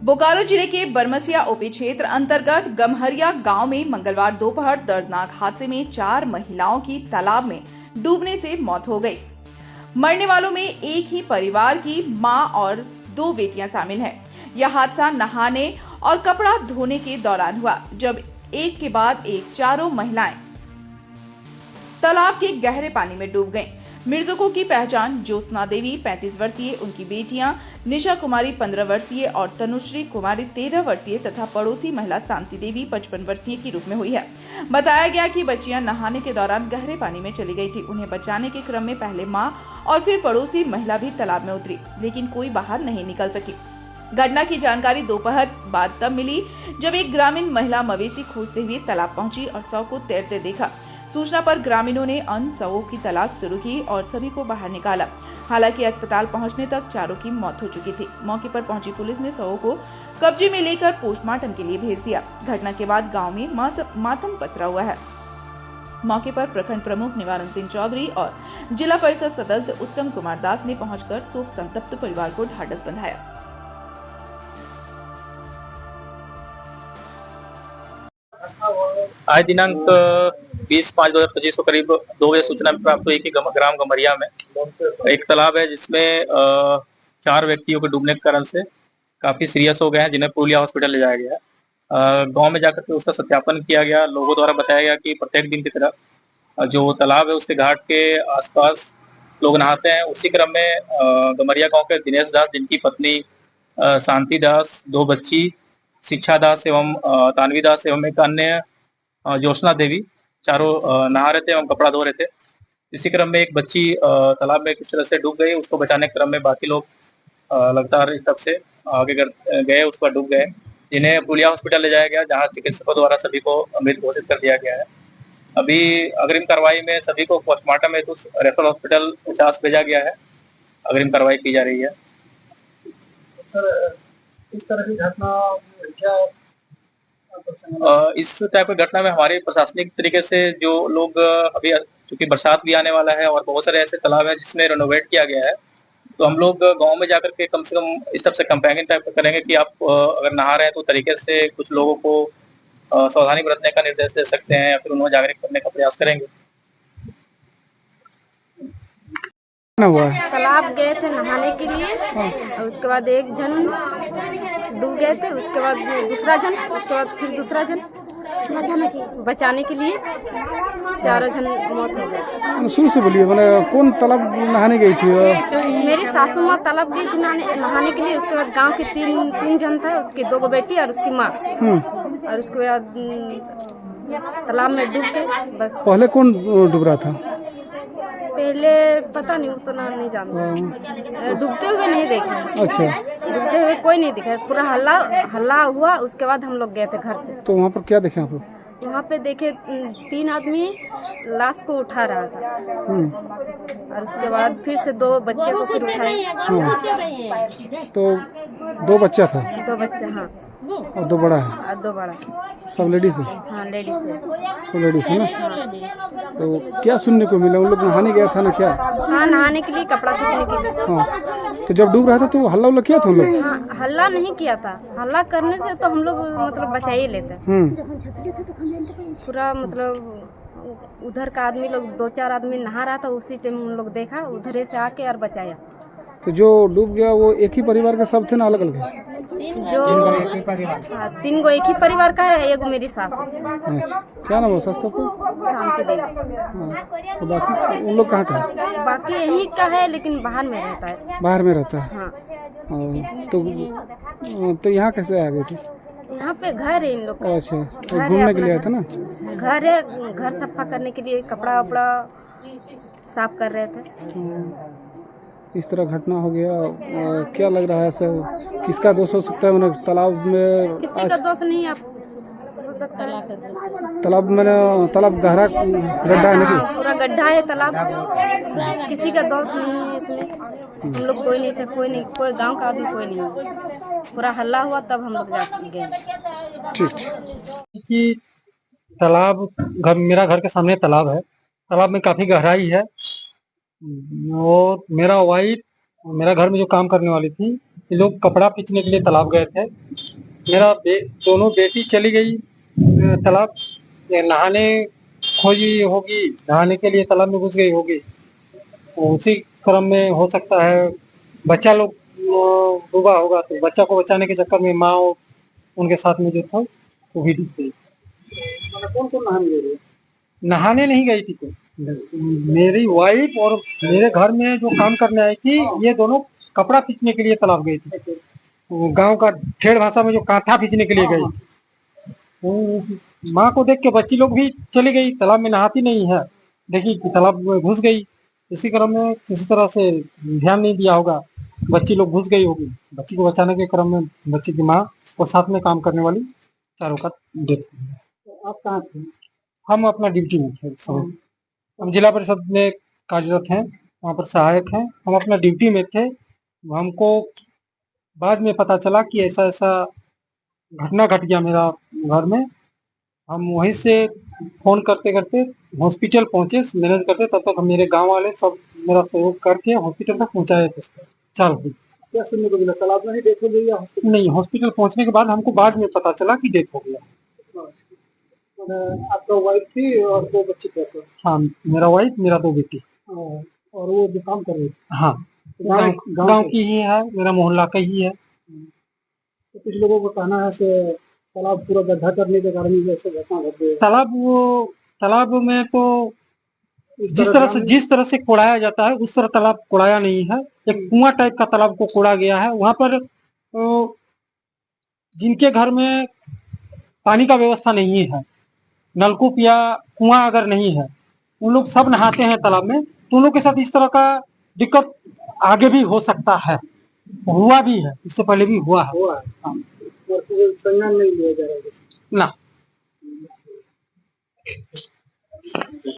बोकारो जिले के बरमसिया ओपी क्षेत्र अंतर्गत गमहरिया गांव में मंगलवार दोपहर दर्दनाक हादसे में 4 महिलाओं की तालाब में डूबने से मौत हो गई। मरने वालों में एक ही परिवार की मां और 2 बेटियां शामिल हैं। यह हादसा नहाने और कपड़ा धोने के दौरान हुआ, जब एक के बाद एक चारों महिलाएं तालाब के गहरे पानी में डूब गईं। मृतकों की पहचान ज्योत्सना देवी 35 वर्षीय, उनकी बेटियां निशा कुमारी 15 वर्षीय और तनुश्री कुमारी 13 वर्षीय तथा पड़ोसी महिला शांति देवी 55 वर्षीय के रूप में हुई है। बताया गया कि बच्चियां नहाने के दौरान गहरे पानी में चली गई थी। उन्हें बचाने के क्रम में पहले मां और फिर पड़ोसी महिला भी तालाब में उतरी, लेकिन कोई बाहर नहीं निकल सकी। घटना की जानकारी दोपहर बाद तब मिली जब एक ग्रामीण महिला मवेशी खोजते हुए तालाब पहुंची और शव को तैरते देखा। सूचना पर ग्रामीणों ने अन्य शवों की तलाश शुरू की और सभी को बाहर निकाला। हालांकि अस्पताल पहुंचने तक चारों की मौत हो चुकी थी। मौके पर पहुंची पुलिस ने शवों को कब्जे में लेकर पोस्टमार्टम के लिए भेज दिया। घटना के बाद गांव में मातम पसरा हुआ है। मौके पर प्रखंड प्रमुख निवारण सिंह चौधरी और जिला परिषद सदस्य उत्तम कुमार दास ने पहुंचकर शोक संतप्त परिवार को ढाढ़स बंधाया। आज दिनांक 20/5/2025 को करीब 2 बजे सूचना प्राप्त हुई कि ग्राम गमरिया में एक तालाब है जिसमें 4 व्यक्तियों के डूबने के कारण से काफी सीरियस हो गए हैं, जिन्हें पुरुलिया हॉस्पिटल ले जाया गया है। गांव में जाकर के उसका सत्यापन किया गया। लोगों द्वारा बताया गया कि प्रत्येक दिन की तरह जो तालाब है उसके घाट के आसपास लोग नहाते हैं। उसी क्रम में गमरिया गांव के दिनेश दास, जिनकी पत्नी शांति दास, 2 बच्ची शिक्षा दास एवं तानवी दास एवं एक अन्य ज्योत्सना देवी, चारों नहा रहे थे एवं कपड़ा धो रहे थे। इसी क्रम में एक बच्ची तालाब में किस तरह से डूब गई, उसको बचाने के क्रम में बाकी लोग लगातार इस तरफ से आगे गए, उस पर डूब गए, जिन्हें पुलिया हॉस्पिटल ले जाया गया, जहां चिकित्सकों द्वारा सभी को मृत घोषित कर दिया गया है। अभी अग्रिम कार्रवाई में सभी को पोस्टमार्टम हेतु रेफरल हॉस्पिटल 50 भेजा गया है। अग्रिम कार्रवाई की जा रही है। सर, इस तरह की घटना क्या इस टाइप की घटना में हमारे प्रशासनिक तरीके से जो लोग अभी क्योंकि बरसात भी आने वाला है और बहुत सारे ऐसे तालाब हैं जिसमें रेनोवेट किया गया है, तो हम लोग गांव में जाकर के कम से कम इस टाइप से कंपेनिंग टाइप का करेंगे कि आप अगर नहा रहे हैं तो तरीके से कुछ लोगों को सावधानी बरतने का निर्देश दे सकते हैं या फिर उन्हें जागरूक करने का प्रयास करेंगे। तालाब गए थे नहाने के लिए और उसके बाद एक जन डूब गए थे, उसके बाद दूसरा जन, उसके बाद फिर दूसरा जन बचाने के लिए 4 जन मौत हो गए। शुरू से बोलिए, मैंने कौन तालाब नहाने गई थी? मेरी सासू माँ तालाब गई थी नहाने के लिए। उसके बाद गांव के 3 जन था, उसकी 2 बेटी और उसकी माँ, और उसके बाद तालाब में डूब के बस। पहले कौन डूब रहा था? पहले पता नहीं, उतना नहीं जानता। डूबते हुए नहीं देखे। अच्छा, डूबते हुए कोई नहीं दिखा। पूरा हल्ला हुआ, उसके बाद हम लोग गए थे घर से। तो वहाँ पर क्या देखे आप लोग? वहाँ पे देखे 3 आदमी लाश को उठा रहा था और उसके बाद फिर से 2 बच्चे को फिर उठाए। तो 2 बच्चा था? 2 बच्चे, हाँ, और 2 बड़ा है? और 2 बड़ा। सब लेडीज है? हाँ, लेडीज है। सब लेडीज है ना? तो क्या सुनने को मिला? उन लोग नहाने गया था ना क्या? हाँ, नहाने के लिए, कपड़ा खींचने के लिए। हाँ, तो जब डूब रहा था तो हल्ला उल्ला किया था उन लोग? हाँ, हल्ला नहीं किया था। हल्ला करने से तो हम लोग मतलब बचा ही लेते। पूरा मतलब उधर का आदमी लोग 2-4 आदमी नहा रहा था, उसी टाइम उन लोग देखा, उधर से आके और बचाया। तो जो डूब गया वो एक ही परिवार के सब थे ना अलग अलग? जो 3 गो एक ही परिवार का है, एक मेरी सास है। अच्छा, क्या नाम है सास का? शांति देवी। हाँ, तो बाकी उन लोग कहाँ का है? बाकी यहीं का है, लेकिन बाहर में रहता है। बाहर में रहता है? हाँ। तो यहाँ कैसे आ गए थे? यहाँ पे घर है इन लोग का। अच्छा, तो घूमने के लिए आए थे ना? घर है, घर सफा करने के लिए कपड़ा वपड़ा साफ कर रहे थे। इस तरह घटना हो गया। क्या लग रहा है सर, किसका दोष हो सकता है? मैंने तालाब में किसी का दोष नहीं हो सकता है। तालाब गहरा गड्ढा है ना? पूरा गड्ढा है तालाब, किसी का दोष नहीं है इसमें। हम लोग कोई नहीं थे, कोई गांव का आदमी कोई नहीं। पूरा हल्ला हुआ तब हम लोग जा गए। ठीक। तालाब मेरा घर के सामने तालाब है। तालाब में काफी गहराई है और मेरा वाइफ मेरा घर में जो काम करने वाली थी ये लोग कपड़ा पीचने के लिए तालाब गए थे। मेरा दोनों बेटी चली गई तालाब नहाने, खोजी होगी, नहाने के लिए तालाब में घुस गई होगी। तो उसी क्रम में हो सकता है बच्चा लोग डूबा होगा, तो बच्चा को बचाने के चक्कर में माँ और उनके साथ में जो था वो भी डूब गई। कौन कौन नहाने गए? नहाने नहीं गई थी कोई, मेरी वाइफ और मेरे घर में जो काम करने आई थी, ये दोनों कपड़ा पीचने के लिए तालाब गई थी। गांव का ठेठ भाषा में जो कांठा पीचने के लिए गई थी। माँ को देख के बच्ची लोग भी चली गई, तालाब में नहाती नहीं है, देखी कि तालाब में घुस गई। इसी क्रम में किसी तरह से ध्यान नहीं दिया होगा, बच्ची लोग घुस गई होगी। बच्ची को बचाने के क्रम में बच्ची की माँ और साथ में काम करने वाली चारों का डेथ हो गया। आप कहाँ थे? हम अपना ड्यूटी में थे समय, हम जिला परिषद में कार्यरत हैं, वहाँ पर सहायक हैं। हम अपना ड्यूटी में थे, हमको बाद में पता चला कि ऐसा ऐसा घटना घट गया मेरा घर में। हम वहीं से फोन करते करते हॉस्पिटल पहुंचे, मैनेज करते, तब तक मेरे गांव वाले सब मेरा सहयोग करके हॉस्पिटल तक पहुंचाए थे। चल क्या सुनने को मिला? तालाब में ही डेथ हो गई या नहीं, हॉस्पिटल पहुंचने के बाद हमको बाद में पता चला कि डेथ हो गया। आपका वाइफ थी और 2 बच्चे थे? हाँ, मेरा वाइफ, मेरा 2 बेटी। और वो जो काम कर रही थी? हाँ, गांव की ही है, मेरा मोहल्ला का ही है। तो कुछ लोगों का कहना है से तालाब पूरा गड्ढा करने के कारण जैसे घटना घट गई। तालाब में तो जिस तरह से कोड़ाया जाता है उस तरह तालाब कोड़ाया नहीं है। एक कुआं टाइप का तालाब को कोड़ा गया है। वहां पर जिनके घर में पानी का व्यवस्था नहीं है, नलकूप या कुआं अगर नहीं है, उन लोग सब नहाते हैं तालाब में, तो उन लोग के साथ इस तरह का दिक्कत आगे भी हो सकता है, हुआ भी है, इससे पहले भी हुआ है। संज्ञान नहीं लिया जा रहा है ना।